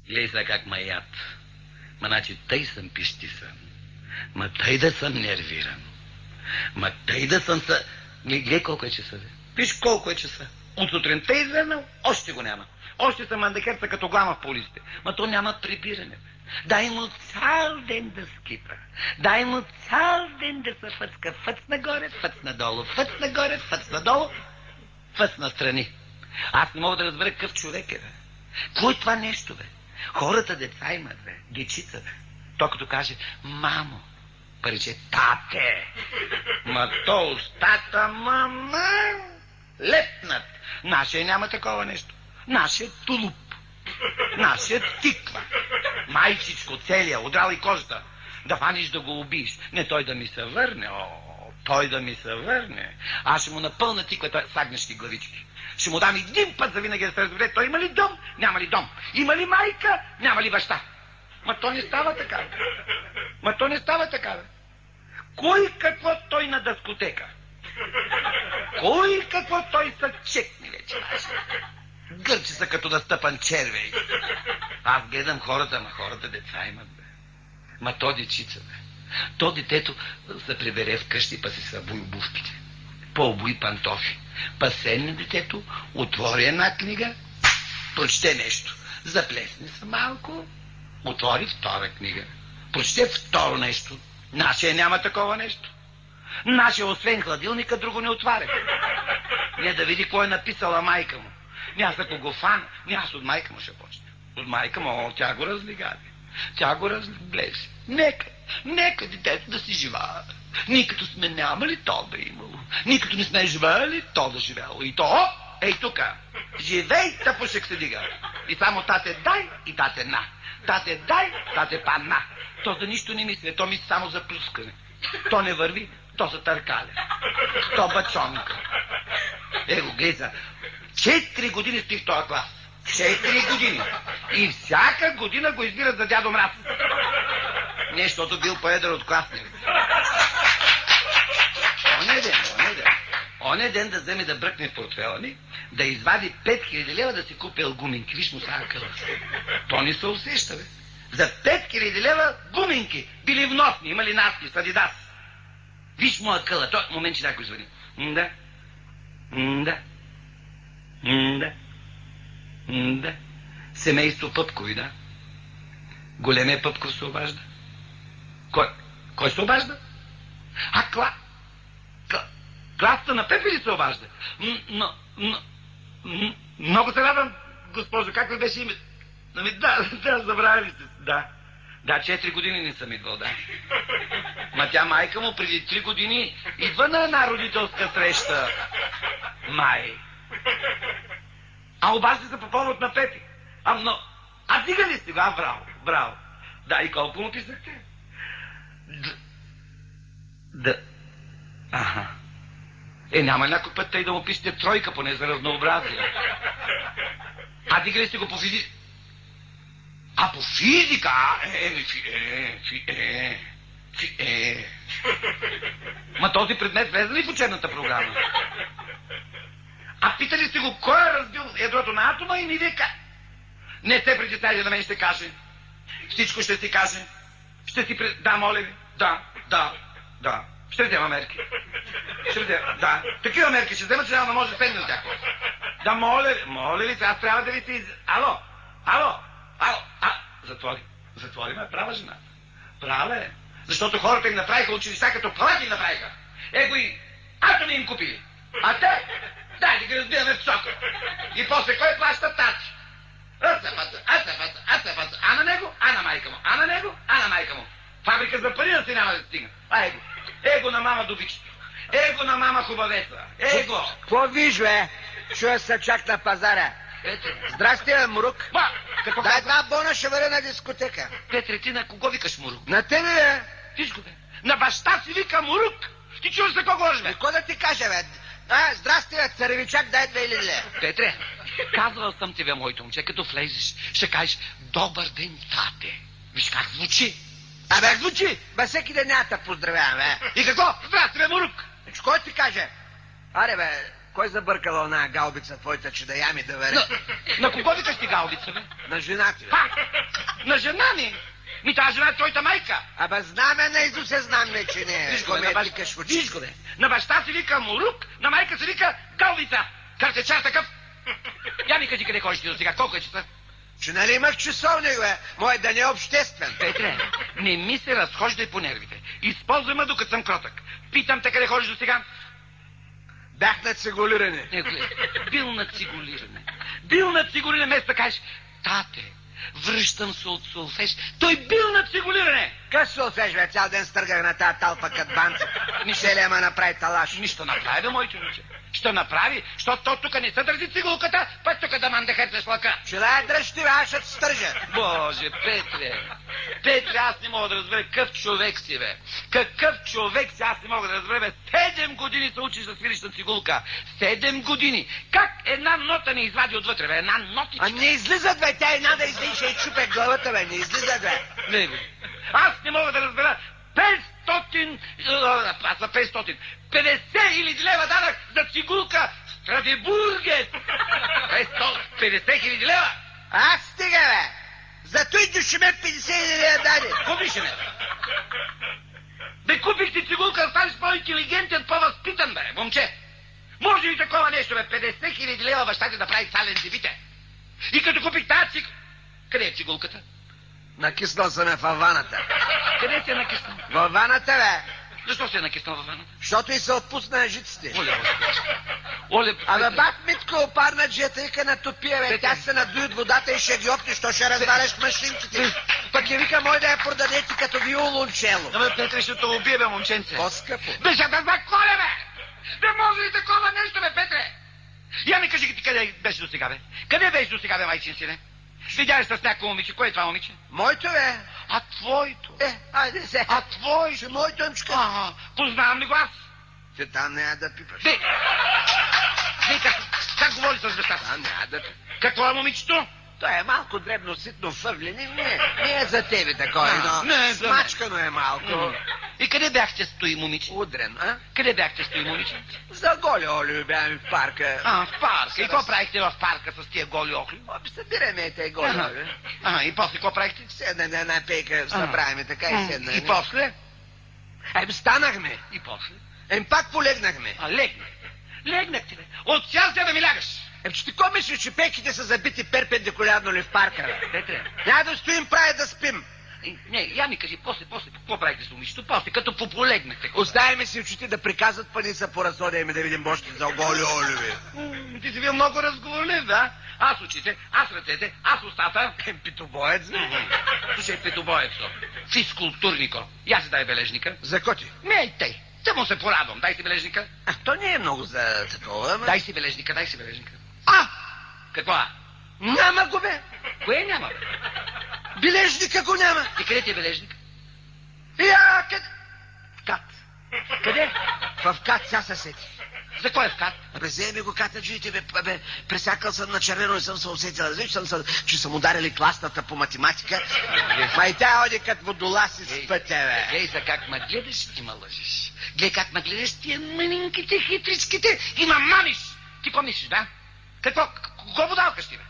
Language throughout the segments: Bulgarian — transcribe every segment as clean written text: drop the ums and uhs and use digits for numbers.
Гледай сега как ма яд. Ма значи тъй съм пищисан. Ма тъй да съм нервиран. Ма тъй да съм са... Гледай колко е часа, бе. Виж колко е часа. От сутринта изведнъл, още го няма. Още съм мандекерца като глама в полиците. Ма то няма прибиране, бе. Дай му цял ден да скипа. Дай му цял ден да се фъцка. Фъц нагоре, фъц надолу, фъц нагоре, фъц надолу, фъц настрани. Аз не мога да разбера какъв човек е, бе. Кой е това нещо, бе? Хората деца имат, бе. Дечица, бе. То като каже, мамо, париче, тате. Ма то устата, мама, лепнат. Нашия няма такова нещо. Нашия тулуп. Нашия тиква. Майчичко целия, удрал и кожата. Да фаниш да го убиеш. Не той да ми се върне. О, той да ми се върне. Аз ще му напълна тиквата с агнешки главички. Ще му дам един път за винаги да се разбере. Той има ли дом? Няма ли дом? Има ли майка? Няма ли баща? Ма то не става така. Ма то не става така. Кой какво той на дъскотека? Кой какво той са чекни вече? Гърчи са като настъпан червей. Аз гледам хората, ма хората деца имат, бе. Ма то дечица, бе. То детето се прибере вкъщи, па си събуи обувките. По-обуи пантофи. Па седне детето, отвори една книга, прочете нещо. Заплесне се малко, отвори втора книга. Прочете второ нещо. Нашия няма такова нещо. Нашия освен хладилника друго не отваря. Не да види кой е написала майка му. Аз ако го фана, аз от майка му ще почне. От майка му, тя го разлигаде. Тя го разблеси. Нека детето да си живее. Ние като сме нямали, то да имало. Ние като не сме живели, то да живело. И то, ей тука, живей, тъпушек се дига. И само тате дай и тате на. Тате дай, тате пана. То за нищо не мисли, то мисли само за плюскане. То не върви, то се търкаля. То бачонка. Его, гледа, 4 години стои в този клас. 4 години. И всяка година го избират за дядо Мраз. Не, защото бил по-едър от класния. Оня ден да вземе да бръкне в портфела ми, да извади 5000 лева да си купил гуминки. Виж му сега къла. То не се усеща, бе. За 5000 лева гуминки. Били вносни, имали надпис, Адидас. Виж му къла. Той момент, че някой звъни. Да. Семейство Пъпкови, да. Големия Пъпков се обажда. Кой се обажда? Класата на Пепи ли се обажда? Много се радвам, госпожо, как ви беше името? Да, забравили се, да. Да, 4 години не съм идвал, да. Ма тя майка му преди 3 години идва на една родителска среща. Май. А обажда се по повод на Пепи. А дига ли сте го? Браво. Да, и колко му писахте? Аха. Няма някой път тъй да му пишете тройка, поне за разнообразие. А дига ли сте го по физика? А по физика? Ма този предмет влезе ли в учебната програма? А питали сте го, кой е разбил ядрото на атома и ми вика? Не се притесняйте, на мен ще каже. Всичко ще си каже. Да, моля ви. Да. Ще взема мерки. Да. Такива мерки ще взема, че няма да може да седне на тях. Да, моля ли се, аз трябва да ви се Ало. Затвори ме, права жена. Права е. Защото хората им направиха училища, като палати им направиха. Его и атоми им купили. А те, дай да ги разбираме в сока. И после кой плаща тачи? А на него, а на майка му. А на него, а на майка му. Фабрика за пари да си няма да стигна. Его на мама добичето. Его на мама хубавеца. Его. Какво виж, бе? Чуя се чак на пазара. Здрасти, Мурук. Дай една бона ще въря на дискотека. Петре, ти на кого викаш Мурук? На тебе, бе. Тишко, бе. На баща си вика Мурук. Ти чуваш за кого говориш, бе? Какво да ти кажа, бе? Здрасти, бе, царевичак, дай 2000 лева. Петре, казвал съм ти, бе, моето момче, като влезеш, ще кажеш добър ден, тате. Виж как звучи. Звучи. Бе, всеки ден няма да поздравявам, бе. И какво? Здрасти, бе, Мурук. Кой ти каже? Аре, бе, Кой забъркал оная галбица твоята, че да ями да вере? На кого викаш ти галбица, бе? На жена ти. На жена ми? Ми тази жена е твоята майка. Абе, знаме на Изусе, знаме, че не е. Виж го, бе, виж го, бе. На баща си вика Мурук, на майка си вика галбица. Как се чар такъв? Я ми кажи къде ходиш ти до сега, колко е часа? Че нали имах часовник, бе? Мой да не е обществен. Петре, не ми се разхождай по нервите. Използвай ме докато съм кротък. Питам те къде ходиш до сега? Бях на цигулиране. Бил на цигулиране. Бил на цигулиране, вместо да кажеш, тате, връщам се от солфеж. Той бил на цигулиране. Къс солфеж, бе? Цял ден стъргах на тази талпа кът банца. Селия ма направи талаш. Нищо направи, бе, моите момче. Що направи? Що то тук не се държи цигулката, път тук да ман да херцеш лъка. Челая дръж ти, бе, аз ще те стържа. Боже, Петре. Петре, аз не мога да разбера какъв човек си, бе. Какъв човек си, аз не мога да разбера, бе. 7 години се учиш да свириш на цигулка. 7 години. Как една нота не извади отвътре, бе? Една нотичка. А не излизат, бе, тя една да излиша и чупе главата, бе. Не излизат, бе. Не, бе. Аз не мога да разбера. 500... Аз за 500. 50 хиляди лева дадах за цигулка Страдебургет. 50 хиляди лева. Аз стига, бе. Зато и душиме 50 лева даде. Купиш ме. Бе, купих ти цигулка да станеш по-интелигентен, по-възпитан, бе, момче. Може ли такова нещо, бе? 50 хиляди лева баща ти да прави сален дебите. И като купих тази цигулка... Къде е цигулката? Накиснал съм я във ваната. Къде се е накиснал? Във ваната, бе. Защо се е накиснал във ваната? Защото и се отпусна жиците. Оле, Абе, бак Митко, опарна джета и на топия, бе. Тя се надуи от водата и ще ги опни, що ще разваляш машинките. Пък я вика, мой да я продаде ти като виолончело. Абе, Петре, ще те убие, бе, момченце. По-скъпо. Бе, ще да заколя, бе! Не може ли такова нещо, бе, Петре? Я ми кажи ти къде беше до сега, бе? Къде беше до сега, бе, майчин сине? Видя ли с някакво момиче? Кое е това момиче? Моето, бе. А твоето? Айде се. А твоето? Ще моето, Емчка. Познавам ли го аз? Ти там няма да пипаш. Де, как говори с баща? Там няма да пипаш. Какво е момичето? Той е малко дребно, ситно фърлени. Не е за тебе такова, но не е за смачкано е малко. И къде бяхте стои, момиче? Удрен, а? Къде бяхте стои, момиче? За голи оли бяхме в парка. В парка. И какво правихте в парка с тия голи охли? Събираме тези голи оли. И после какво правихте? Седна на една пейка, събраваме така и седна. И после? Станахме. И после? Пак полегнахме. Легнахте, бе. От цял да ми лягаш. Че ти ко мислиш, че пейките са забити перпендикулярно ли в парка, бе? Петре. Няма да стоим прави да спим. Не, я ми кажи, после, какво правихте с момичето? После, като пополегнахте. Оставяме си очите да приказват, па ни са поразсодяме да видим бощите за голи оливи. Ти си бил много разговорлив, да? Аз очите, аз ръцете, аз устата. Питобоец, бе. Слушай, питобоецо, физкултурнико. Я си дай бележника. За коти? Не, тъй. Тъмо се порадвам. Дай си бележника. То не е много за такова, бе. Дай си бележника. Какво? Няма го, бе. Кое няма, бе? Бележника го няма. И къде ти е бележник? Къде? В КАТ. Къде? В КАТ, сега се сети. За кой е в КАТ? Вземи го катаджиите, бе, пресякал съм на червено и съм се усетила. Виж, че съм ударили класната по математика. Ма и тя оди като водоласи с пътя, бе. Глей за как ме гледаш и ме лъжиш. Глей как ме гледаш тия мънинките, хитричките и ме мамиш. Ти какво мислиш, да? Какво подалкаш ти, бе?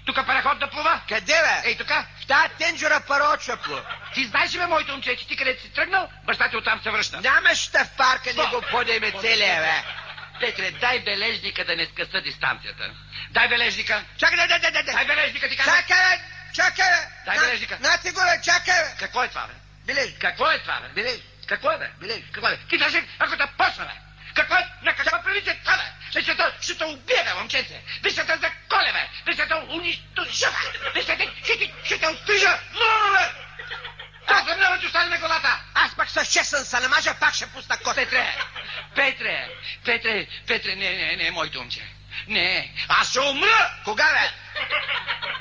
Тук параход да плува? Къде, бе? Ей, тука. В тази тенджера пароча плува. Ти знаеш ли, бе, моето момче, че ти къде си тръгнал, баща ти оттам се връща. Нямаш в парка, не го подеме целия, бе. Петре, дай бележника да не скъса дистанцията. Дай бележника. Чакай, Дай бележника, ти казвам. Чакай, бе. Дай бележника. На ти го, бе, чакай, бе. Какво е това, бе? Бележник. Какво е това, бе? Бележник. Какво е, бе? Бележник. Какво е? Ти кажи, ако те почна, бе. Какво е? На какво прилича това, бе? Ще те убие, бе, момченце. Ще те заколя, бе. Ще те унищожа. Ще те отрижа. Но, бе. Това за много ти остане на главата. Аз пак с честен се намажа, пак ще пусна кот. Петре, не, моето момче. Не, аз ще умра. Кога, бе?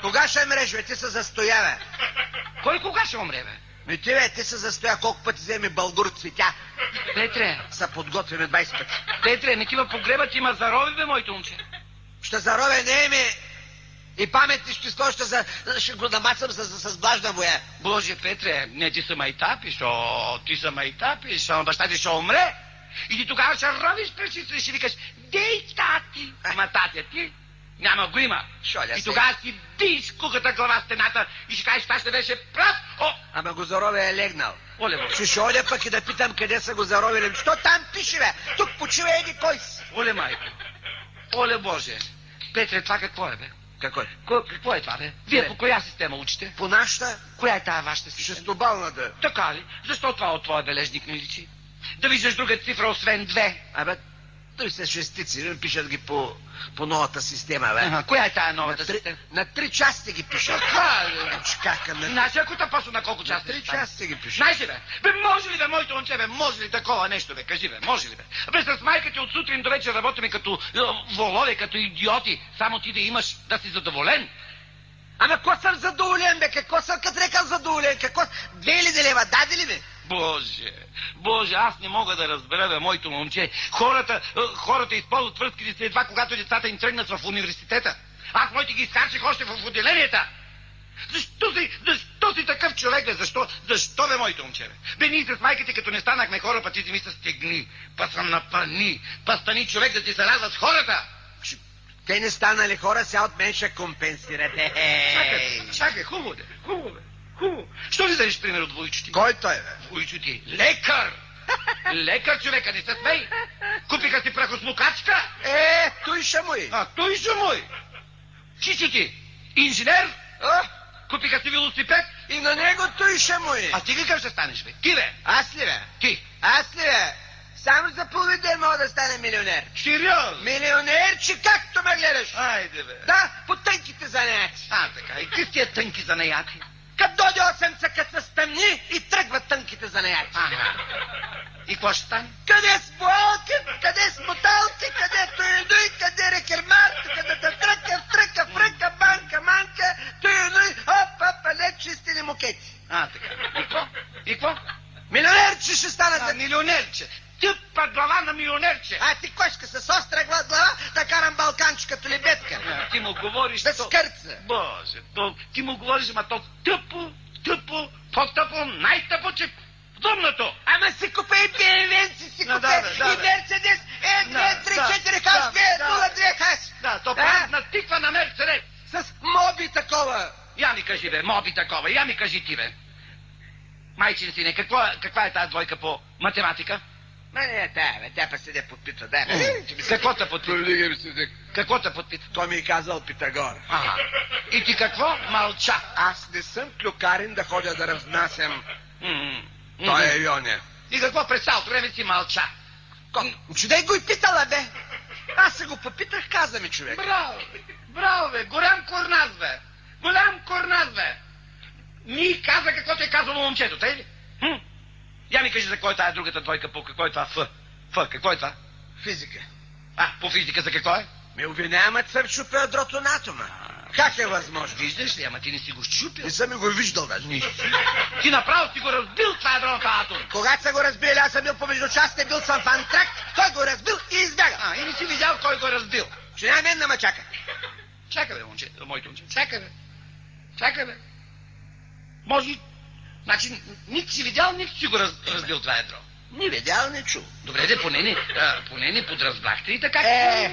Кога ще мреш, бе? Ти се застоя, бе. Кой кога ще умре, бе? Ти, бе, ти се застоя, колко пъти вземе българ цветя. Петре. Са подготвяме 20 пъти. Петре, не кива погребът има зарови, бе, моето момче. Ще заровя, не ми. И паметни ще сто, ще го намацам с влажна боя. Боже, Петре, не ти са майтапиш, баща ти ще умре. И ти тогава ще ровиш през и ще викаш, Дей, тати! Ама татя ти няма го има. Шоля И се. тогава си биш куката глава в стената и ще кажеш, това ще беше прав. О, Ама Гозарове е легнал. оле, боже. Ще одя пък и да питам къде са го заровили. Що там пише, бе? Тук почива еди кой си. Оле, майко. Оле, боже. Петре, това какво е, бе? Какво е? Какво е това, бе? Вие Не. по коя система учите? По нашата Коя е тая вашата система? шестобалната. Така ли? Защо това от твоя бележник не личи? Да виждаш друга цифра, освен 2. Абе, той са шестици, пишат ги по новата система, бе. Ага, коя е тая На новата три, система? на 3 части ги пишат. Така ли? Чакам на Знаеш, ако те после на колко часа? 3 части ги пишат. Знаеш ли, бе? Бе, може ли, бе, моето момче, бе, може ли такова нещо, бе? Кажи, бе, може ли, бе? Бе, с майка ти от сутрин до вечер работиме като волове, като идиоти. Само ти да имаш, да си задоволен. Ама какво съм задоволен, бе? Какво съм като рекал задоволен? Какво? 2000 лева даде ли, бе? Боже, аз не мога да разбера, бе, моето момче. Хората използват връзките си едва, когато децата им тръгнат в университета. Аз моите ги изкарчих още в отделенията. Защо си такъв човек, бе? Защо, бе, моето момче, бе? Бе, ние с майка ти, като не станахме хора, па ти си ми се стегни, па съм напани, па стани човек да ти се радва с хората. Те не станали хора, сега от мен ще компенсирате. Чакай, хубаво, бе, хубаво. Що ли вземеш пример от Войчо ти? Кой той, бе? Войчо ти, лекар! Лекар, човека, не се смей! Купиха си прахосмукачка! Той ще му и. Той ще мой! Чичо ти, инженер! Купиха си велосипед! И на него той ще му и. А ти какъв ще станеш, бе? Ти, бе! Аз ли, бе? Ти! Аз ли, бе? Само за половин ден мога да стане милионер. Сериозно? Милионер, че както ме гледаш. Айде, бе! Да, по тънките занаяти. Така, и какви тия тънки занаяти? Като дойде 8, като се стъмни и тръгват тънките занаяти. И какво ще стане? Къде с буалки, къде с моталки, къде туйнуй, къде рекермар, къде да тръка, фръка, банка, манка, туйнуй, хоп, лед, чистили мукети. Така. И какво? Милионерче ще станат. Милионерче. Тъпа глава на милионерче. Ти кошка с остра глава, да карам балканче като лебедка. Ти му говориш... Без скърца. Боже, ти му говориш, ама то тъпо, по-тъпо, най-тъпо, че подобното. Ама си купе и БМВ-ци си купе, и Мерцедес, 1, 2, 3, 4, хаш, 02 хаш. Да, то натиква на Мерцедес. С моби такова. Я ми кажи, бе, моби такова, я ми кажи ти, бе. Майчин сине, каква е тази двойка по математика? Не, тя па седе подпитва, да. Какво те подпитва? Какво те подпитва? Той ми е казал Питагор. И ти какво? Мълча. Аз не съм клюкарин да ходя да разнасям. Той е Йоня. И какво през цялото време си мълча? Чудей го и питала, бе. Аз се го попитах, каза ми човек. Браво, бе, голям корназ, бе. Ми каза каквото е казало момчето, тъй ли? Я ми кажи за кой е тая другата двойка, по какво е това Ф? Какво е това? Физика. По физика за какво е? Ме обвиняват, съм щупил ядрото на атома. Как е възможно? Виждаш ли, ама ти не си го щупил. Не съм го виждал даже. Ти направо си го разбил това ядро на атом. Когато са го разбили, аз съм бил помежду частите, бил съм в антракт, той го разбил и избягал. И не си видял кой го е разбил. Че няма мен да ме чака. Чакай, бе, моето момче. Чакай, бе. Може... Значи, нито си видял, нито си го разбил това ядро. Не видял, не чул. Добре, де, поне не подразбрахте и така,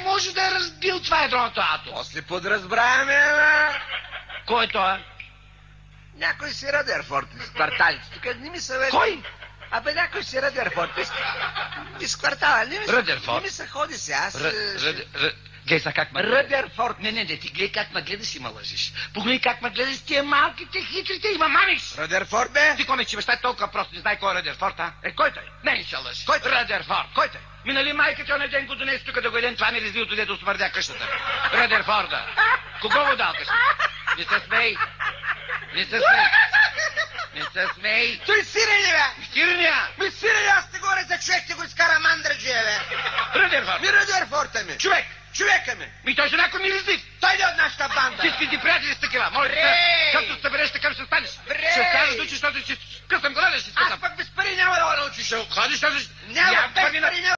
може да е разбил това ядро на това атом. После подразбраваме, ама... Кой е това? Някой си Радерфорд из кварталите. Тук не ми са... Кой? Абе, някой си Радерфорд из квартала. Радерфорд? Не ми се ходи се, аз... Гледай са как ме... Радерфорд. Не, ти гледай как ме гледаш и ме лъжиш. Погледай как ме гледаш тия малките, хитрите и ме мамиш. Радерфорд, бе? Ти коме, че баща е толкова просто, не знае кой е Радерфорд, а? Кой той? Не се лъжи. Кой той? Радерфорд. Кой той? Минали майка ти онен ден го донес тук да го еден, това ми развил дето смърдя къщата. Радерфорда. Кого го дал къщата? Не се смей. Той сирене, бе! Сиреня! Ми сирене, аз те горе за човек, те го изкара мандраджия, бе! Радерфорд! Ми Радерфорда ми! Човека ми! Той ще някой ми резив! Той не от нашата банда! Всички ти приятели с такива! Моля те, като се събереш, така ще станеш! Ще станеш да учиш, защото ще късам гледа, ще скъсам! Аз пък без пари няма да го научиш! Ще ходиш, няма без пари, няма